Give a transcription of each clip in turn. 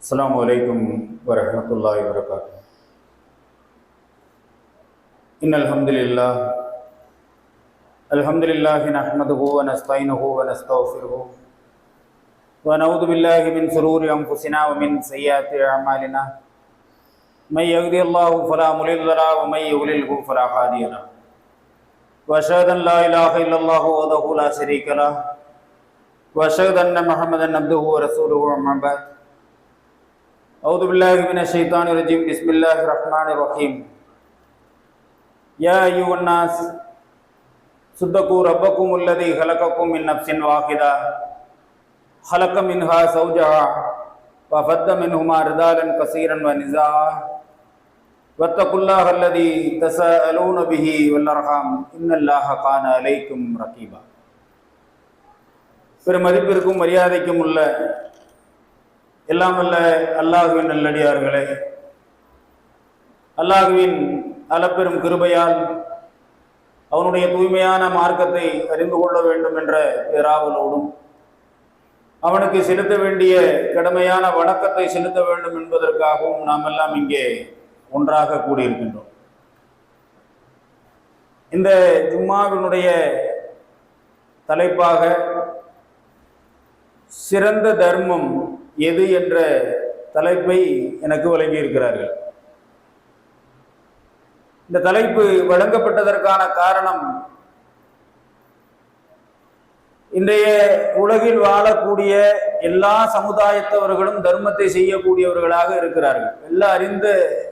السلام عليكم ورحمة الله وبركاته. إن الحمد لله نحمده ونستعينه ونستغفره ونعوذ بالله من شرور أنفسنا ومن سيئات أعمالنا. من يهده الله فلا مضل له ومن يضلل فلا هادي له. وأشهد أن لا إله إلا الله وحده لا شريك له وأشهد أن محمدا عبده ورسوله أما بعد. أعوذ بالله من الشيطان الرجيم. بسم الله الرحمن الرحيم. يا أيها الناس صدقوا ربكم الذي خلقكم من نفس واحدة خلق منها زوجها وبث منهما رجالا كثيرا ونساء واتقوا الله الذي تساءلون به والأرحام إن الله كان عليكم رقيبا. பெருமதிப்பிற்கும் மரியாதைக்கும் உள்ள எல்லாம் வல்ல அல்லாஹுவின் நல்லடியார்களே, அல்லாஹுவின் அளப்பெரும் கிருபையால் அவனுடைய தூய்மையான மார்க்கத்தை அறிந்து கொள்ள வேண்டும் என்ற பேராவலோடும் அவனுக்கு செலுத்த வேண்டிய கடமையான வணக்கத்தை செலுத்த வேண்டும் என்பதற்காகவும் நாம் எல்லாம் இங்கே ஒன்றாக கூடியிருக்கின்றோம். இந்த ஜும்மாவினுடைய தலைப்பாக சிறந்த தர்மம் எது என்ற தலைப்பை எனக்கு வழங்கியிருக்கிறார்கள். இந்த தலைப்பு வழங்கப்பட்டதற்கான காரணம், இன்றைய உலகில் வாழக்கூடிய எல்லா சமுதாயத்தவர்களும் தர்மத்தை செய்யக்கூடியவர்களாக இருக்கிறார்கள். எல்லாம் அறிந்த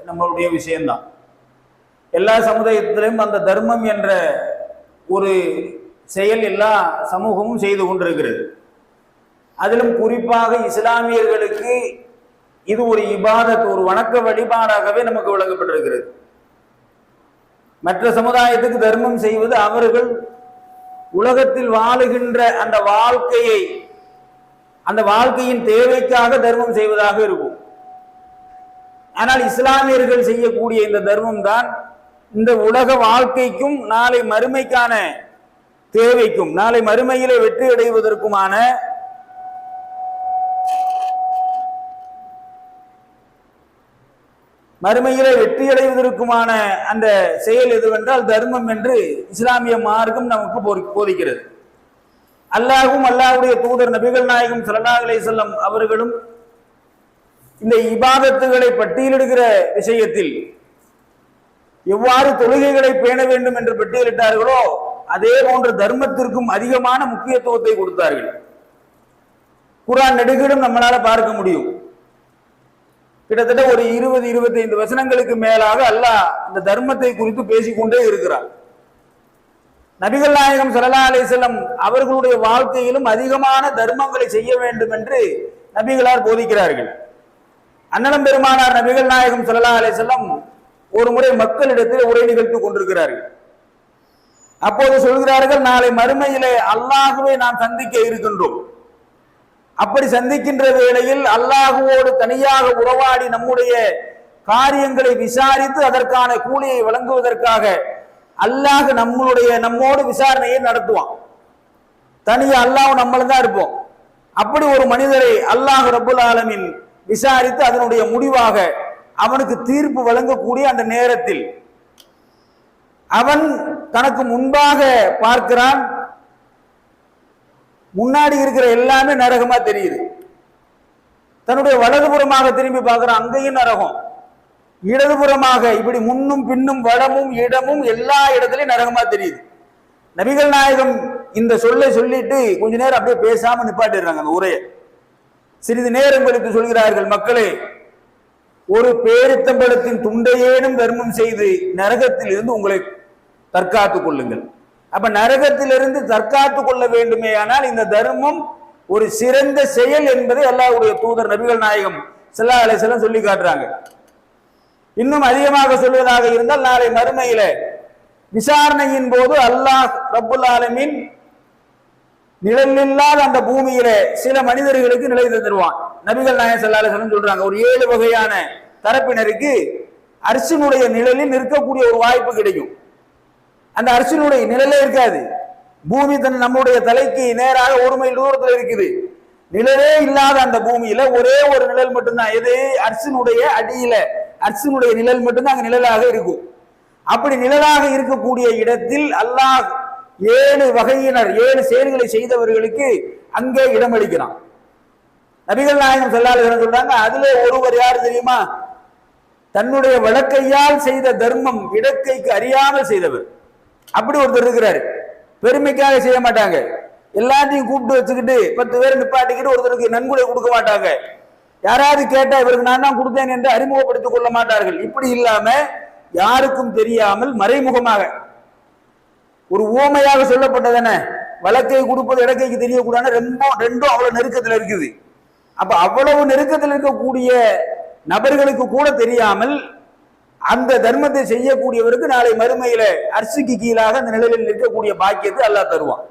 நம்மளுடைய விஷயம்தான். எல்லா சமுதாயத்திலும் அந்த தர்மம் என்ற ஒரு செயல் எல்லா சமூகமும் செய்து கொண்டிருக்கிறது. அதிலும் குறிப்பாக இஸ்லாமியர்களுக்கு இது ஒரு இபாதத், ஒரு வணக்க வழிபாடாகவே நமக்கு வழங்கப்பட்டிருக்கிறது. மற்ற சமுதாயத்துக்கு தர்மம் செய்வது அவர்கள் உலகத்தில் வாழுகின்ற அந்த வாழ்க்கையை, அந்த வாழ்க்கையின் தேவைக்காக தர்மம் செய்வதாக இருக்கும். ஆனால் இஸ்லாமியர்கள் செய்யக்கூடிய இந்த தர்மம் தான் இந்த உலக வாழ்க்கைக்கும் நாளை மறுமைக்கான தேவைக்கும், நாளை மறுமையிலே வெற்றி அடைவதற்குமான மறுமையிலே வெற்றியடைவதற்குமான அந்த செயல் எதுவென்றால் தர்மம் என்று இஸ்லாமிய மார்க்கம் நமக்கு போதிக்கிறது. அல்லாஹும் அல்லாஹ்வுடைய தூதர் நபிகள் நாயகம் ஸல்லல்லாஹு அலைஹி வஸல்லம் அவர்களும் இந்த இபாதத்துகளை பட்டியலிடுகிற விஷயத்தில் எவ்வாறு தொழுகைகளை பேண வேண்டும் என்று பட்டியலிட்டார்களோ அதே போன்ற தர்மத்திற்கும் அதிகமான முக்கியத்துவத்தை கொடுத்தார்கள். குர்ஆன் நெடுகிலும் நம்மளால பார்க்க முடியும். கிட்டத்தட்ட ஒரு 20-25 வசனங்களுக்கு மேலாக அல்லாஹ் இந்த தர்மத்தை குறித்து பேசிக்கொண்டே இருக்கிறார். நபிகள் நாயகம் ஸல்லல்லாஹு அலைஹி வஸல்லம் அவர்களுடைய வாழ்க்கையிலும் அதிகமான தர்மங்களை செய்ய வேண்டும் என்று நபிகளார் போதிக்கிறார்கள். அண்ணலம் பெருமானார் நபிகள் நாயகம் ஸல்லல்லாஹு அலைஹி வஸல்லம் ஒரு முறை மக்களிடத்தில் உரை நிகழ்த்திக் கொண்டிருக்கிறார்கள். அப்போது சொல்கிறார்கள், நாளை மறுமையிலே அல்லாஹுவை நாம் சந்திக்க இருக்கின்றோம். அப்படி சந்திக்கின்ற வேளையில் அல்லாஹுவோடு தனியாக உறவாடி நம்முடைய காரியங்களை விசாரித்து அதற்கான கூலியை வழங்குவதற்காக அல்லாஹ் நம்மோடு விசாரணையை நடத்துவான். தனியா அல்லாஹ் நம்மளும் இருப்போம். அப்படி ஒரு மனிதரை அல்லாஹ் ரப்புல் ஆலமீன் விசாரித்து அதனுடைய முடிவாக அவனுக்கு தீர்ப்பு வழங்கக்கூடிய அந்த நேரத்தில் அவன் தனக்கு முன்பாக பார்க்கிறான், முன்னாடி இருக்கிற எல்லாமே நரகமா தெரியுது. தன்னுடைய வலதுபுறமாக திரும்பி பார்க்கிறான், அங்கேயும் நரகம். இடதுபுறமாக இப்படி முன்னும் பின்னும் வடமும் இடமும் எல்லா இடத்துலயும் நரகமா தெரியுது. நபிகள் நாயகம் இந்த சொல்லை சொல்லிட்டு கொஞ்ச நேரம் அப்படியே பேசாம நிப்பாட்டிடுறாங்க அந்த உரையை. சிறிது நேரம் கழித்து சொல்கிறார்கள், மக்களே, ஒரு பேரித்தம்பளத்தின் துண்டையேனும் தர்மம் செய்து நரகத்தில் இருந்து உங்களை தற்காத்துக் கொள்ளுங்கள். அப்ப நரகத்திலிருந்து தற்காத்துக் கொள்ள வேண்டுமே ஆனால் இந்த தர்மம் ஒரு சிறந்த செயல் என்பதை அல்லாஹ்வுடைய தூதர் நபிகள் நாயகம் ஸல்லல்லாஹு அலைஹி வஸல்லம் சொல்லி காட்டுறாங்க. இன்னும் அதிகமாக சொல்வதாக இருந்தால், நாளை மறுமையில விசாரணையின் போது அல்லாஹ் ரப்புல் ஆலமீன் நிழலில்லாத அந்த பூமியில சில மனிதர்களுக்கு நிலை தருவான். நபிகள் நாயகம் ஸல்லல்லாஹு அலைஹி வஸல்லம் சொல்றாங்க, ஒரு 7 வகையான தரப்பினருக்கு அர்ஷினுடைய நிழலில் நிற்கக்கூடிய ஒரு வாய்ப்பு கிடைக்கும். அந்த அரசினுடைய நிழலே இருக்காது. பூமி நம்முடைய தலைக்கு நேராக 1 மைல் தூரத்தில் இருக்குது. நிழலே இல்லாத அந்த பூமியில ஒரே ஒரு நிழல் மட்டும்தான், எது? அர்ஷினுடைய அடியில அர்ஷினுடைய நிழல் மட்டும்தான் அங்க நிழலாக இருக்கும். அப்படி நிழலாக இருக்கக்கூடிய இடத்தில் அல்லாஹ் 7 வகையினர் 7 செயல்களை செய்தவர்களுக்கு அங்கே இடமளிக்கிறான். நபிகள் நாயகம் ஸல்லல்லாஹு அலைஹி வஸல்லம் சொல்றாங்க, அதுல ஒருவர் யார் தெரியுமா? தன்னுடைய வலக்கையால் செய்த தர்மம் இடக்கைக்கு அறியாமல் செய்தவர். அப்படி ஒருத்தர் இருக்கிறாரு. பெருமைக்காக செய்ய மாட்டாங்க, எல்லாத்தையும் கூப்பிட்டு வச்சுக்கிட்டு 10 பேர் நிப்பாட்டிக்கிட்டு ஒருத்தருக்கு நன்கொடை கொடுக்க மாட்டாங்க. யாராவது கேட்டா இவருக்கு நான் தான் கொடுத்தேன் என்று அறிமுகப்படுத்திக் கொள்ள மாட்டார்கள். இப்படி இல்லாம யாருக்கும் தெரியாமல் மறைமுகமாக ஒரு ஊமையாக சொல்லப்பட்டதான, வழக்கை கொடுப்பது இடக்கைக்கு தெரியக்கூடாது, ரெண்டும் அவ்வளவு நெருக்கத்தில் இருக்குது. அப்ப அவ்வளவு நெருக்கத்தில் இருக்கக்கூடிய நபர்களுக்கு கூட தெரியாமல் அந்த தர்மத்தை செய்யக்கூடியவருக்கு நாளை மறுமையில அர்ஷுக்கு கீழாக அந்த நிலையில் இருக்கக்கூடிய பாக்கியத்தை அல்லாஹ் தருவான்.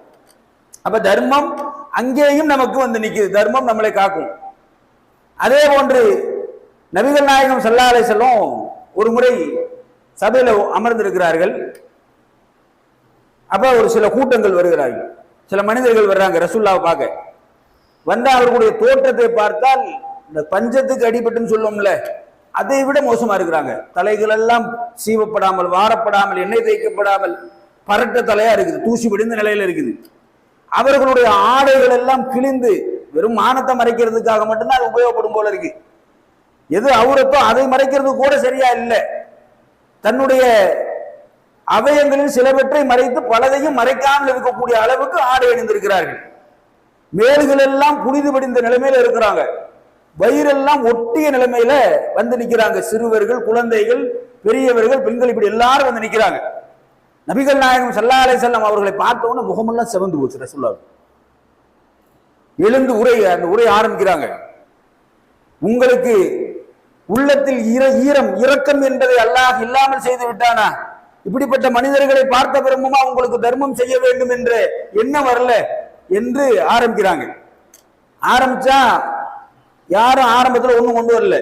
அப்ப தர்மம் அங்கேயும் நமக்கு வந்து நிக்குது, தர்மம் நம்மளை காக்கும். அதே போன்று நபிகள் நாயகம் ஸல்லல்லாஹு அலைஹி வஸல்லம் ஒரு முறை சபையில அமர்ந்திருக்கிறார்கள். அப்ப ஒரு சில கூட்டங்கள் வருகிறார்கள், சில மனிதர்கள் வர்றாங்க ரசூலுல்லாஹ்வை பார்க்க. வந்தா அவர்களுடைய தோற்றத்தை பார்த்தால் இந்த பஞ்சத்துக்கு அடிபட்டுன்னு சொல்லுவோம்ல, அதை விட மோசமா இருக்கிறாங்க. தலைகள் எல்லாம் சீவப்படாமல், வாரப்படாமல், எண்ணெய் தேய்க்கப்படாமல் பரட்ட தலையா இருக்குது, தூசி படிந்த நிலையில இருக்குது. அவர்களுடைய ஆடைகள் எல்லாம் கிழிந்து வெறும் மானத்தை மறைக்கிறதுக்காக மட்டும்தான் அது உபயோகப்படும் போல இருக்கு. எது அவுரத்தோ அதை மறைக்கிறது கூட சரியா இல்லை. தன்னுடைய அவயங்களில் சிலவற்றை மறைத்து பலதையும் மறைக்காமல் இருக்கக்கூடிய அளவுக்கு ஆடை அணிந்திருக்கிறார்கள். மேல்கள் எல்லாம் புனிது படிந்த நிலைமையில இருக்கிறாங்க, வயிறெல்லாம் ஒட்டிய நிலைமையில வந்து நிக்கிறாங்க. சிறுவர்கள், குழந்தைகள், பெரியவர்கள், பெண்கள், இப்படி எல்லாரும் வந்து நிக்கிறாங்க. நபிகள் நாயகம் ஸல்லல்லாஹு அலைஹி வஸல்லம் அவர்களை பார்த்தவொன்னு முகமெல்லாம் சிவந்து போச்சு. ரசூலுல்லாஹ் எழுந்து அந்த உரை ஆரம்பிக்கிறாங்க. உங்களுக்கு உள்ளத்தில் இரக்கம் என்பதை அல்லாஹ் இல்லாமல் செய்து விட்டானா? இப்படிப்பட்ட மனிதர்களை பார்த்த பிறகுமா உங்களுக்கு தர்மம் செய்ய வேண்டும் என்ற எண்ணம் வரல என்று ஆரம்பிக்கிறாங்க. ஆரம்பிச்சா யாரும் ஆரம்பத்தில் ஒண்ணும் கொண்டு வரல.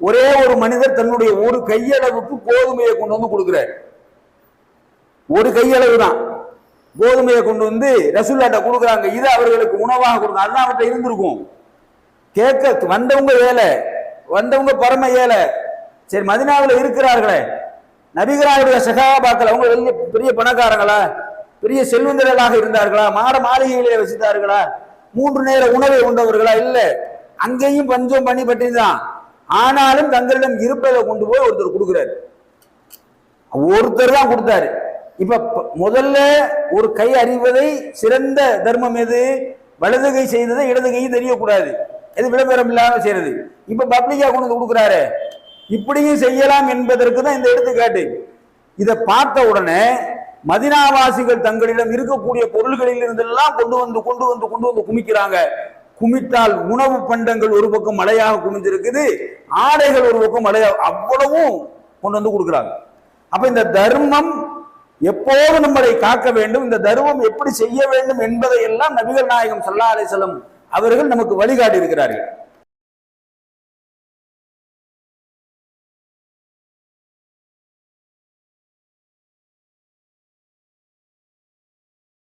ஒரே ஒரு மனிதர் தன்னுடைய ஒரு கையளவுக்கு கோதுமையை கொண்டு வந்து கொடுக்கிறார். ஒரு கையளவு தான் கோதுமையை கொண்டு வந்து ரசூலுல்லாஹ்ட்ட கொடுக்குறாங்க. இது அவர்களுக்கு உணவாக கொடுங்க. அதுதான் அவர்கிட்ட இருந்திருக்கும். கேட்க வந்தவங்க ஏழை, வந்தவங்க பரம ஏழை. சரி, மதீனாவில் இருக்கிறார்களே நபிகளாருடைய சகாபாக்கள், அவங்க வெளிய பெரிய பணக்காரங்களா, பெரிய செல்வந்தர்களாக இருந்தார்களா, மாளிகையிலே வசித்தார்களா, 3 நேர உணவை உண்டவர்களா? இல்ல, அங்கேயும் பஞ்சம் பண்ணி பற்றி தான். ஆனாலும் தங்களிடம் இருப்பதை கொண்டு போய் ஒருத்தர் கொடுக்கிறார். ஒருத்தர் தான் கொடுத்தாரு. இப்ப முதல்ல ஒரு கை அறிவதை சிறந்த தர்மம் எது? வலது கை செய்ததை இடது கை தெரியக்கூடாது, எது விளம்பரம் இல்லாம செய்யறது. இப்ப பப்ளிக்கா கொண்டு வந்து கொடுக்குறாரு. இப்படியும் செய்யலாம் என்பதற்கு தான் இந்த எடுத்துக்காட்டு. இதை பார்த்த உடனே மதீனாவாசிகள் தங்களிடம் இருக்கக்கூடிய பொருள்களில் இருந்தெல்லாம் கொண்டு வந்து குமிக்கிறாங்க. குமித்தால் உணவு பண்டங்கள் ஒரு பக்கம் மழையாக குமிஞ்சிருக்குது, ஆடைகள் ஒரு பக்கம் மழையாக, அவ்வளவும் கொண்டு வந்து கொடுக்குறாங்க. அப்ப இந்த தர்மம் எப்போது நம்மளை காக்க வேண்டும், இந்த தர்மம் எப்படி செய்ய வேண்டும் என்பதை எல்லாம் நபிகள் நாயகம் ஸல்லல்லாஹு அலைஹி வஸல்லம் அவர்கள் நமக்கு வழிகாட்டி இருக்கிறார்கள்.